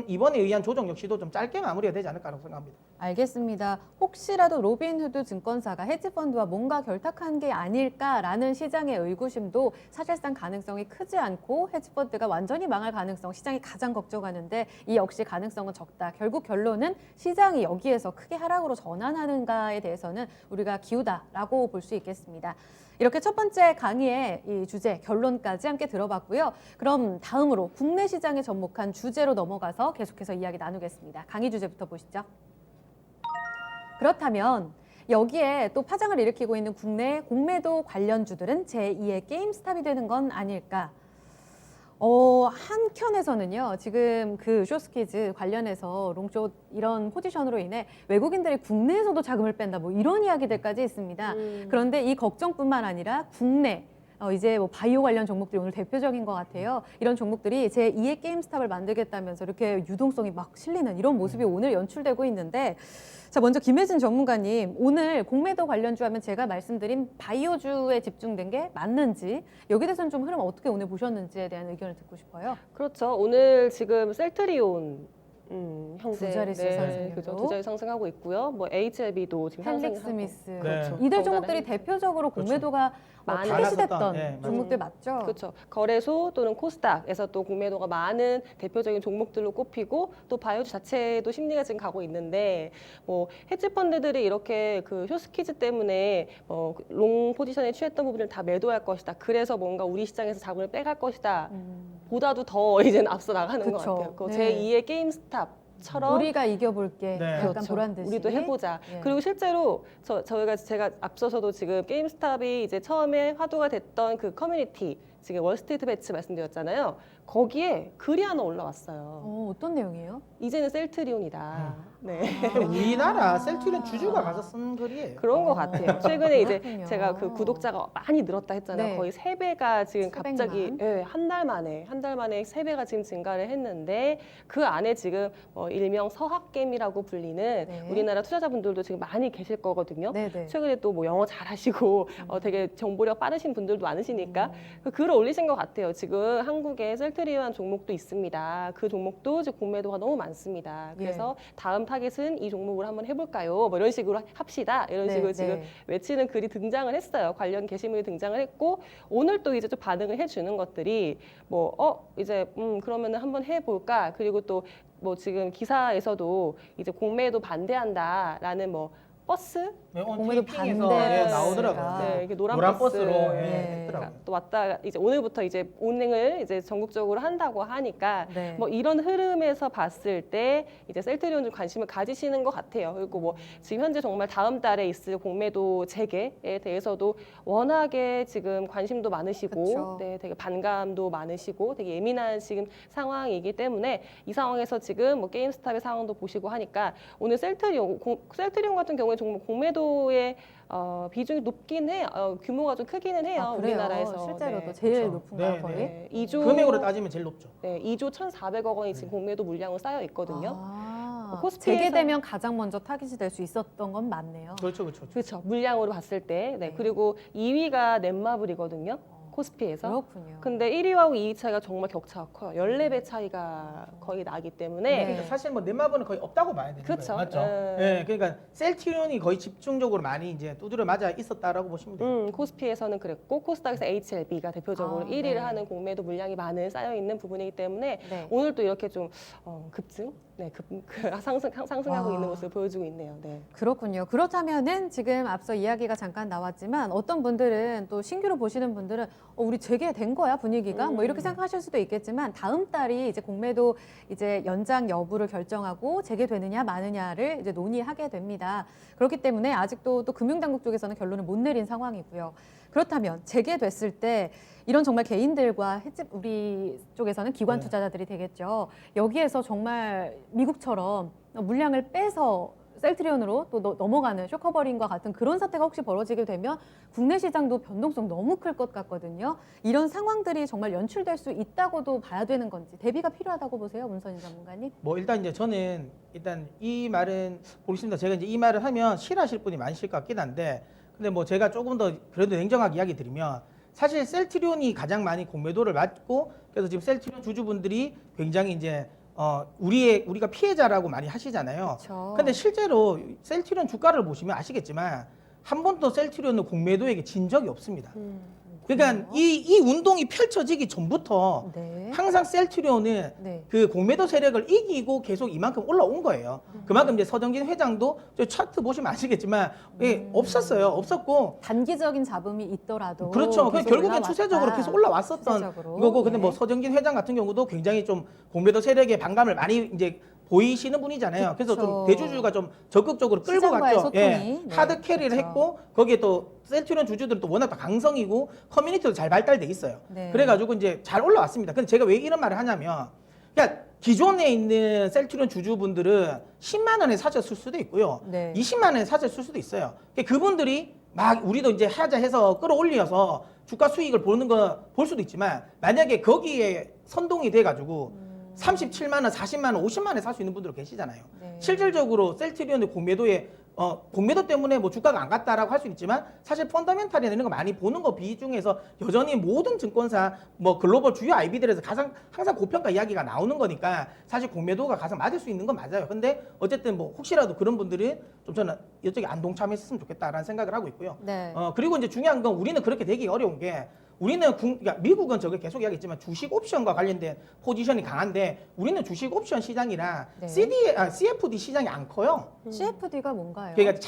이번에 의한 조정 역시도 좀 짧게 마무리가 되지 않을까라고 생각합니다. 알겠습니다. 혹시라도 로빈후드 증권사가 헤지펀드와 뭔가 결탁한 게 아닐까라는 시장의 의구심도 사실상 가능성이 크지 않고 헤지펀드가 완전히 망할 가능성 시장이 가장 걱정하는데, 이 역시 가능성은 적다. 결국 결론은 시장이 여기에서 크게 하락으로 전환하는가에 대해서는 우리가 기우다라고 볼 수 있겠습니다. 이렇게 첫 번째 강의의 이 주제 결론까지 함께 들어봤고요. 그럼 다음으로 국내 시장에 접목한 주제로 넘어가서 계속해서 이야기 나누겠습니다. 강의 주제부터 보시죠. 그렇다면 여기에 또 파장을 일으키고 있는 국내 공매도 관련주들은 제2의 게임스탑이 되는 건 아닐까? 한켠에서는요, 지금 그 쇼스키즈 관련해서 롱숏 이런 포지션으로 인해 외국인들이 국내에서도 자금을 뺀다, 뭐 이런 이야기들까지 있습니다. 그런데 이 걱정뿐만 아니라 국내 이제 뭐 바이오 관련 종목들이 오늘 대표적인 것 같아요. 이런 종목들이 제2의 게임스탑을 만들겠다면서 이렇게 유동성이 막 실리는 이런 모습이 오늘 연출되고 있는데, 자, 먼저 김혜진 전문가님, 오늘 공매도 관련주 하면 제가 말씀드린 바이오주에 집중된 게 맞는지, 여기에 대해서는 좀 흐름 어떻게 오늘 보셨는지에 대한 의견을 듣고 싶어요. 그렇죠. 오늘 지금 셀트리온 형제 두 자릿수 상승률로. 그죠. 두 자리 상승하고 있고요. 뭐 HLB도 지금 헬릭 상승하고. 스미스. 네. 그렇죠. 이들 덩달아 종목들이 헬릭. 대표적으로 그렇죠. 공매도가 많이 타깃이됐던 많았었던, 예, 종목들 맞죠? 그렇죠. 거래소 또는 코스닥에서 또 공매도가 많은 대표적인 종목들로 꼽히고, 또 바이오주 자체도 심리가 지금 가고 있는데, 뭐 헤지 펀드들이 이렇게 그 쇼스키즈 때문에 롱 포지션에 취했던 부분을 다 매도할 것이다. 그래서 뭔가 우리 시장에서 자금을 빼갈 것이다. 보다도 더 이제는 앞서 나가는 것 그쵸. 같아요. 그 네. 제2의 게임스탑. 처럼 우리가 이겨볼게. 네. 약간 그렇죠. 보란 듯이. 우리도 해보자. 예. 그리고 실제로 제가 앞서서도 지금 게임스탑이 이제 처음에 화두가 됐던 그 커뮤니티, 지금 월스트리트 배치 말씀드렸잖아요. 거기에 글이 하나 올라왔어요. 어떤 내용이에요? 이제는 셀트리온이다. 네. 우리나라 셀트리온 주주가 가서 쓴 글이에요. 그런 것 같아요. 최근에 이제 그렇군요. 제가 그 구독자가 많이 늘었다 했잖아요. 네. 거의 3배가 지금 700만. 갑자기 한 달 만에 3배가 지금 증가를 했는데, 그 안에 지금 일명 서학겜이라고 불리는 네. 우리나라 투자자분들도 지금 많이 계실 거거든요. 네네. 최근에 또 뭐 영어 잘하시고 되게 정보력 빠르신 분들도 많으시니까 그 글을 올리신 것 같아요. 지금 한국에 셀트리온 종목도 있습니다. 그 종목도 지금 공매도가 너무 많습니다. 그래서 다음 타겟은 이 종목을 한번 해볼까요? 뭐 이런 식으로 합시다. 이런 식으로 지금 외치는 글이 등장을 했어요. 관련 게시물이 등장을 했고, 오늘 또 이제 좀 반응을 해주는 것들이 이제 그러면은 한번 해볼까? 그리고 또 뭐 지금 기사에서도 이제 공매도 반대한다라는 뭐 버스 공매도 테이핑에서 반대 나오더라고요. 네, 이렇게 노란 버스로 네. 했더라고요. 또 왔다 이제 오늘부터 이제 운행을 이제 전국적으로 한다고 하니까 네. 뭐 이런 흐름에서 봤을 때 이제 셀트리온 좀 관심을 가지시는 것 같아요. 그리고 뭐 지금 현재 정말 다음 달에 있을 공매도 재개에 대해서도 워낙에 지금 관심도 많으시고, 그쵸. 네, 되게 반감도 많으시고, 되게 예민한 지금 상황이기 때문에 이 상황에서 지금 뭐 게임스탑의 상황도 보시고 하니까 오늘 셀트리온 같은 경우에 정말 공매도의 비중이 높긴 해요. 규모가 좀 크기는 해요. 아, 그래요? 우리나라에서. 실제로도 네. 제일 그렇죠. 높은가요, 네, 거의? 네, 2조 금액으로 따지면 제일 높죠. 네, 2조 1,400억 원이 지금 공매도 물량으로 쌓여 있거든요. 코스피에서 코스피에서- 재개되면 가장 먼저 타깃이 될 수 있었던 건 맞네요. 그렇죠, 그렇죠. 그렇죠. 물량으로 봤을 때. 네. 네. 그리고 2위가 넷마블이거든요. 코스피에서. 그렇군요. 근데 1위하고 2위 차이가 정말 격차가 커요. 14배 차이가 거의 나기 때문에 네. 그러니까 사실 뭐 넷마블은 거의 없다고 봐야 되는 그렇죠. 거예요. 맞죠? 네. 네, 그러니까 셀트리온이 거의 집중적으로 많이 이제 두드려 맞아 있었다라고 보시면 돼요. 코스피에서는 그랬고, 코스닥에서 HLB가 대표적으로 아, 1위를 네. 하는 공매도 물량이 많은 쌓여 있는 부분이기 때문에 네. 오늘 또 이렇게 좀 급증, 상승하고 와. 있는 모습을 보여주고 있네요. 네. 그렇군요. 그렇다면은 지금 앞서 이야기가 잠깐 나왔지만 어떤 분들은 또 신규로 보시는 분들은 우리 재개된 거야 분위기가 뭐 이렇게 생각하실 수도 있겠지만 다음 달이 이제 공매도 이제 연장 여부를 결정하고 재개되느냐 마느냐를 이제 논의하게 됩니다. 그렇기 때문에 아직도 또 금융당국 쪽에서는 결론을 못 내린 상황이고요. 그렇다면 재개됐을 때 이런 정말 개인들과 우리 쪽에서는 기관 네. 투자자들이 되겠죠. 여기에서 정말 미국처럼 물량을 빼서 셀트리온으로 또 넘어가는 쇼커버링과 같은 그런 사태가 혹시 벌어지게 되면 국내 시장도 변동성 너무 클 것 같거든요. 이런 상황들이 정말 연출될 수 있다고도 봐야 되는 건지 대비가 필요하다고 보세요, 문선인 전문가님? 뭐 일단 이제 저는 일단 이 말은 모르겠습니다. 제가 이제 이 말을 하면 싫어하실 분이 많으실 것 같긴 한데, 근데 뭐 제가 조금 더 그래도 냉정하게 이야기 드리면 사실 셀트리온이 가장 많이 공매도를 맞고, 그래서 지금 셀트리온 주주분들이 굉장히 이제 우리가 피해자라고 많이 하시잖아요. 그렇죠. 근데 실제로 셀트리온 주가를 보시면 아시겠지만 한 번도 셀트리온은 공매도에게 진 적이 없습니다. 그러니까 이 운동이 펼쳐지기 전부터 네. 항상 셀트리온은 네. 그 공매도 세력을 이기고 계속 이만큼 올라온 거예요. 그만큼 이제 서정진 회장도 저 차트 보시면 아시겠지만 없었어요. 없었고 단기적인 잡음이 있더라도 그렇죠. 그냥 계속 결국엔 올라왔다. 추세적으로 계속 올라왔었던 추세적으로. 거고, 근데 뭐 네. 서정진 회장 같은 경우도 굉장히 좀 공매도 세력의 반감을 많이 이제 보이시는 분이잖아요. 그래서 좀 그쵸. 대주주가 좀 적극적으로 끌고 시장과의 갔죠. 예. 소통이. 네, 하드 캐리를 그렇죠. 했고 거기에 또 셀트리온 주주들은 또 워낙 다 강성이고 커뮤니티도 잘 발달돼 있어요. 네. 그래가지고 이제 잘 올라왔습니다. 근데 제가 왜 이런 말을 하냐면, 그러니까 기존에 있는 셀트리온 주주분들은 10만 원에 사셨을 수도 있고요. 네. 20만 원에 사셨을 수도 있어요. 그러니까 그분들이 막 우리도 이제 하자 해서 끌어올려서 주가 수익을 보는 거 볼 수도 있지만, 만약에 거기에 선동이 돼가지고 37만 원, 40만 원, 50만 원에 살 수 있는 분들 계시잖아요. 네. 실질적으로 셀트리온의 공매도에 공매도 때문에 뭐 주가가 안 갔다라고 할 수 있지만, 사실 펀더멘탈이나 이런 거 많이 보는 거 비중에서 여전히 모든 증권사 뭐 글로벌 주요 IB들에서 항상 고평가 이야기가 나오는 거니까 사실 공매도가 가장 맞을 수 있는 건 맞아요. 근데 어쨌든 뭐 혹시라도 그런 분들이 좀 저는 이쪽에 안 동참했으면 좋겠다라는 생각을 하고 있고요. 네. 그리고 이제 중요한 건 우리는 그렇게 되기 어려운 게, 우리는 그러니까 미국은 저게 계속 이야기했지만 주식 옵션과 관련된 포지션이 강한데, 우리는 주식 옵션 시장이랑 네. CFD 시장이 안 커요. CFD가 뭔가요? 그러니까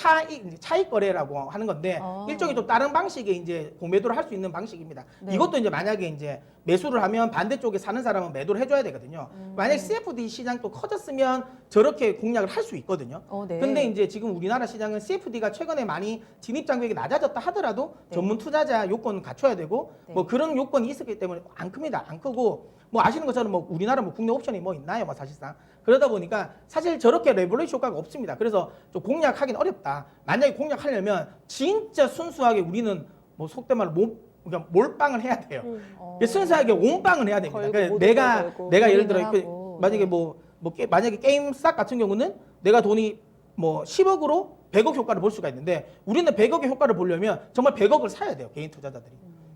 차익 거래라고 하는 건데, 일종의 또 다른 방식의 이제 공매도를 할 수 있는 방식입니다. 네. 이것도 이제 만약에 이제 매수를 하면 반대쪽에 사는 사람은 매도를 해줘야 되거든요. 만약에 CFD 시장이 또 커졌으면 저렇게 공략을 할 수 있거든요. 네. 근데 이제 지금 우리나라 시장은 CFD가 최근에 많이 진입 장벽이 낮아졌다 하더라도 네. 전문 투자자 요건 갖춰야 되고 네. 뭐 그런 요건이 있었기 때문에 안 큽니다. 안 크고, 뭐 아시는 것처럼 뭐 우리나라 뭐 국내 옵션이 뭐 있나요? 뭐 사실상. 그러다 보니까 사실 저렇게 레버리지 효과가 없습니다. 그래서 좀 공략하기는 어렵다. 만약에 공략하려면 진짜 순수하게 우리는 뭐 속된 말로 그러니까 몰빵을 해야 돼요. 순수하게 온빵을 해야 됩니다. 걸고, 그러니까 모든 걸 걸고. 내가 예를 들어 올인을 하고. 만약에 만약에 게임스탁 같은 경우는 내가 돈이 뭐 10억으로 100억 효과를 볼 수가 있는데, 우리는 100억의 효과를 보려면 정말 100억을 사야 돼요, 개인 투자자들이.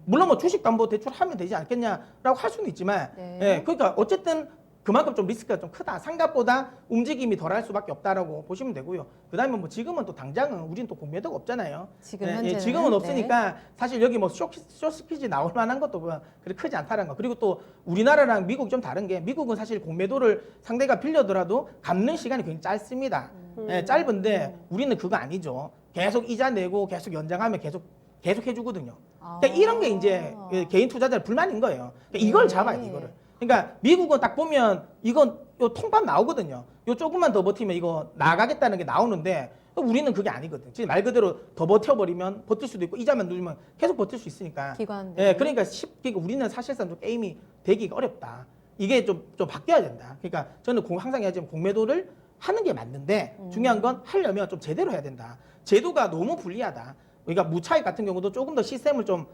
물론 뭐 주식 담보 대출 하면 되지 않겠냐라고 할 수는 있지만, 네. 예, 그러니까 어쨌든 그만큼 좀 리스크가 좀 크다. 상각보다 움직임이 덜할 수밖에 없다라고 보시면 되고요. 그다음에 뭐 지금은 또 당장은 우리는 또 공매도가 없잖아요. 지금 예, 현재는 지금은 네. 없으니까 사실 여기 뭐 쇼스피지 나올 만한 것도 그렇게 크지 않다는 거. 그리고 또 우리나라랑 미국이 좀 다른 게, 미국은 사실 공매도를 상대가 빌려더라도 갚는 시간이 굉장히 짧습니다. 예, 짧은데 우리는 그거 아니죠. 계속 이자 내고 계속 연장하면 계속 해주거든요. 그러니까 이런 게 이제 개인 투자자의 불만인 거예요. 그러니까 이걸 네. 잡아야 돼, 이거를. 그러니까 미국은 딱 보면 이건 요 통밥 나오거든요. 요 조금만 더 버티면 이거 나가겠다는 게 나오는데, 우리는 그게 아니거든. 지금 말 그대로 더 버텨버리면 버틸 수도 있고, 이자만 누르면 계속 버틸 수 있으니까. 기관들. 예, 그러니까 우리는 사실상 좀 게임이 되기가 어렵다. 이게 좀 바뀌어야 된다. 그러니까 저는 항상 얘기하지만 공매도를 하는 게 맞는데, 중요한 건 하려면 좀 제대로 해야 된다. 제도가 너무 불리하다. 그러니까 무차익 같은 경우도 조금 더 시스템을 좀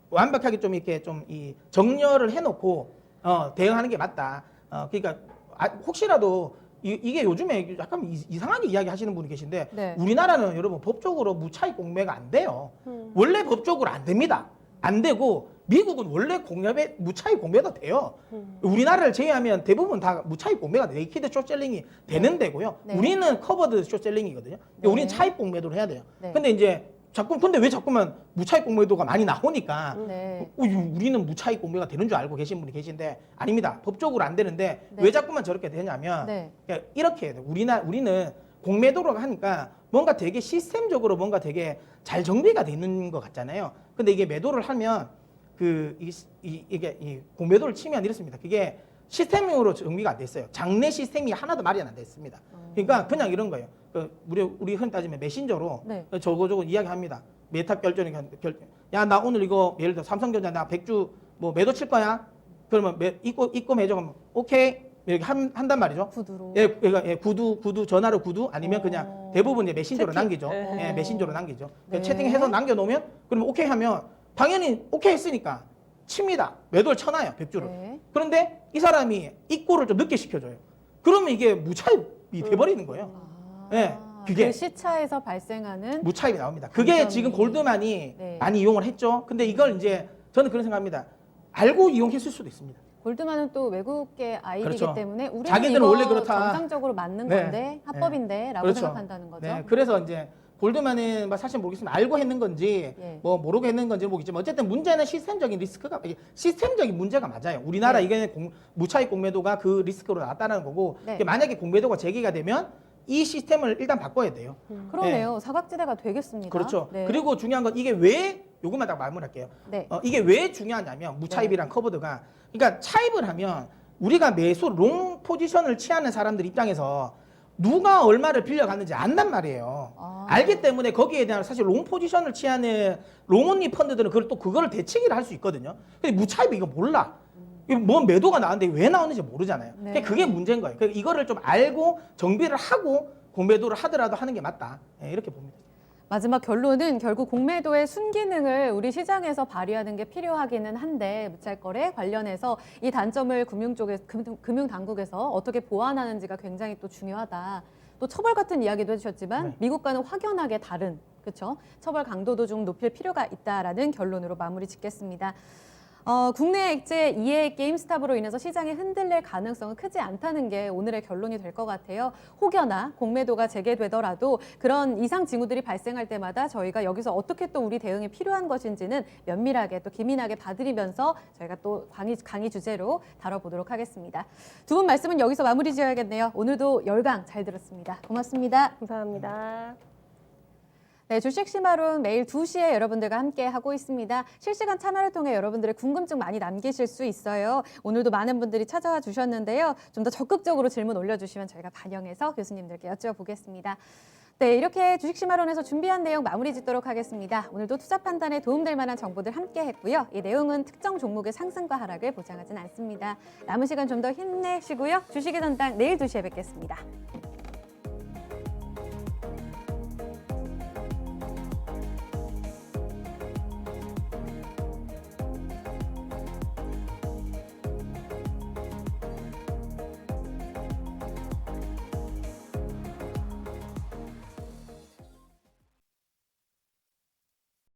완벽하게 좀 이렇게 좀 이 정렬을 해놓고 대응하는 게 맞다. 그러니까 혹시라도 이게 요즘에 약간 이상하게 이야기하시는 분이 계신데, 네. 우리나라는 여러분 법적으로 무차익 공매가 안 돼요. 원래 법적으로 안 됩니다. 안 되고, 미국은 원래 무차익 공매가 돼요. 우리나라를 제외하면 대부분 다 무차익 공매가 네이키드 숏셀링이 되는 데고요. 네. 우리는 커버드 숏셀링이거든요. 네. 우리는 차익 공매도를 해야 돼요. 네. 근데 이제 근데 왜 자꾸만 무차익 공매도가 많이 나오니까 네. 우리는 무차익 공매가 되는 줄 알고 계신 분이 계신데, 아닙니다. 법적으로 안 되는데 네. 왜 자꾸만 저렇게 되냐면, 네. 그러니까 이렇게 해야 돼요. 우리는 공매도로 하니까 뭔가 되게 시스템적으로 뭔가 되게 잘 정비가 돼 있는 것 같잖아요. 근데 이게 매도를 하면 이게 이 공매도를 치면 이렇습니다. 그게 시스템으로 정비가 안 됐어요. 장내 시스템이 하나도 마련 안 됐습니다. 그러니까 그냥 이런 거예요. 우리 흔히 따지면 메신저로 네. 저거 이야기합니다. 메타 결정이 야, 나 오늘 이거 예를 들어 삼성전자 나 100주 뭐 매도 칠 거야. 그러면 입고 매죠. 그러면 오케이 이렇게 한단 말이죠. 구두로. 예, 그러니까 예, 구두 전화로 구두 아니면 그냥 대부분 이제 메신저로 채팅. 남기죠. 네. 예, 메신저로 남기죠. 네. 채팅해서 남겨놓으면 그러면 오케이 하면 당연히 오케이 했으니까 칩니다. 매도를 쳐놔요 100주를. 네. 그런데 이 사람이 입고를 좀 늦게 시켜줘요. 그러면 이게 무차입이 돼버리는 거예요. 예, 그게 그 시차에서 발생하는 무차입이 나옵니다. 그게 장점이. 지금 골드만이 네. 많이 이용을 했죠. 근데 이걸 이제 저는 그런 생각합니다. 알고 이용했을 수도 있습니다. 골드만은 또 외국계 아이디이기 그렇죠. 때문에 우리는 자기들은 이거 원래 그렇다. 정상적으로 맞는 네. 건데 합법인데라고 그렇죠. 생각한다는 거죠. 네, 그래서 이제 골드만은 뭐 사실 모르겠습니다. 알고 했는 건지 예. 뭐 모르고 했는 건지 모르겠지만 어쨌든 문제는 시스템적인 리스크가 이게 시스템적인 문제가 맞아요. 우리나라 네. 이게 무차익 공매도가 그 리스크로 나왔다는 거고 네. 이게 만약에 공매도가 제기가 되면 이 시스템을 일단 바꿔야 돼요. 그러네요. 사각지대가 되겠습니다. 그렇죠. 네. 그리고 중요한 건 이게 왜 요것만 딱 마무리할게요. 네. 이게 왜 중요하냐면 무차입이랑 커버드가 그러니까 차입을 하면 우리가 매수 롱 포지션을 취하는 사람들 입장에서 누가 얼마를 빌려갔는지 안단 말이에요. 아. 알기 때문에 거기에 대한 사실 롱 포지션을 취하는 롱온리 펀드들은 그거를 대치기를 할 수 있거든요. 근데 무차입이 이거 몰라. 이거 뭐 매도가 나왔는데 왜 나오는지 모르잖아요. 네. 그러니까 그게 문제인 거예요. 그러니까 이거를 좀 알고 정비를 하고 공매도를 하더라도 하는 게 맞다. 예, 이렇게 봅니다. 마지막 결론은 결국 공매도의 순기능을 우리 시장에서 발휘하는 게 필요하기는 한데 무찰거래 관련해서 이 단점을 금융당국에서 어떻게 보완하는지가 굉장히 또 중요하다. 또 처벌 같은 이야기도 해주셨지만 네. 미국과는 확연하게 다른 그렇죠? 처벌 강도도 좀 높일 필요가 있다라는 결론으로 마무리 짓겠습니다. 국내 액제 EA 게임스탑으로 인해서 시장이 흔들릴 가능성은 크지 않다는 게 오늘의 결론이 될 것 같아요. 혹여나 공매도가 재개되더라도 그런 이상 징후들이 발생할 때마다 저희가 여기서 어떻게 또 우리 대응이 필요한 것인지는 면밀하게 또 기민하게 봐드리면서 저희가 또 강의 주제로 다뤄보도록 하겠습니다. 두 분 말씀은 여기서 마무리 지어야겠네요. 오늘도 열강 잘 들었습니다. 고맙습니다. 감사합니다. 네, 주식 시마론 매일 2시에 여러분들과 함께 하고 있습니다. 실시간 참여를 통해 여러분들의 궁금증 많이 남기실 수 있어요. 오늘도 많은 분들이 찾아와 주셨는데요. 좀 더 적극적으로 질문 올려주시면 저희가 반영해서 교수님들께 여쭤보겠습니다. 네, 이렇게 주식 시마론에서 준비한 내용 마무리 짓도록 하겠습니다. 오늘도 투자 판단에 도움될 만한 정보들 함께 했고요. 이 내용은 특정 종목의 상승과 하락을 보장하진 않습니다. 남은 시간 좀 더 힘내시고요. 주식의 전당 내일 2시에 뵙겠습니다.